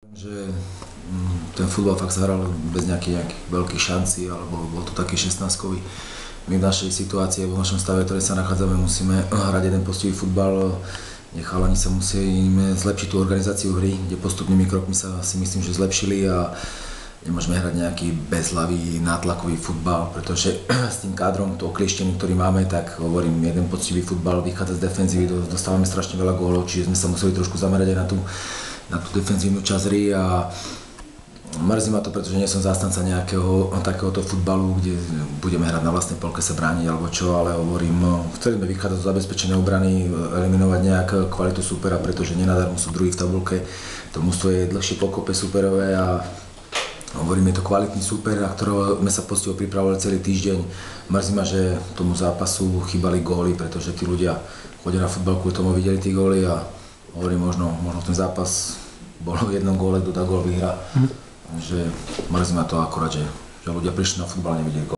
Že ten futbal fakt sa hral bez nejakých veľkých šancí, alebo bol to taký 16-kový. My v našej situácii, v našom stave, v ktorej sa nachádzame, musíme hrať jeden poctivý futbal. Chalani sa musíme zlepšiť tú organizáciu hry, kde postupnými krokmi sa si myslím, že zlepšili a nemôžeme hrať nejaký bezhlavý, nátlakový futbal, pretože s tým kádrom, to oklieštený, ktorý máme, tak hovorím, jeden poctivý futbal vychádza z defenzívy, dostávame strašne veľa gólov, čiže sme sa museli trošku zamerať aj na tú defenzívnu časť hry a mrzí ma to, pretože nie som zástanca nejakého takéhoto futbalu, kde budeme hrať na vlastnej poľke, sa brániť alebo čo, ale hovorím, chceli sme vychádzať zo zabezpečenej obrany, eliminovať nejak kvalitu supera, pretože nenadarmo sú druhí v tabuľke, to mužstvo je dlhšie pokope superové a hovorím, je to kvalitný super, na ktorého sme sa poctivo pripravovali celý týždeň. Mrzí ma, že tomu zápasu chýbali góly, pretože tí ľudia chodia na futbal, kvôli tomu videli tí góly a hovorím, možno ten zápas bolo v jednom góle, kto dá gól, vyhrá. Takže mrzí ma to akorát, že ľudia prišli na futbal a nevideli gól.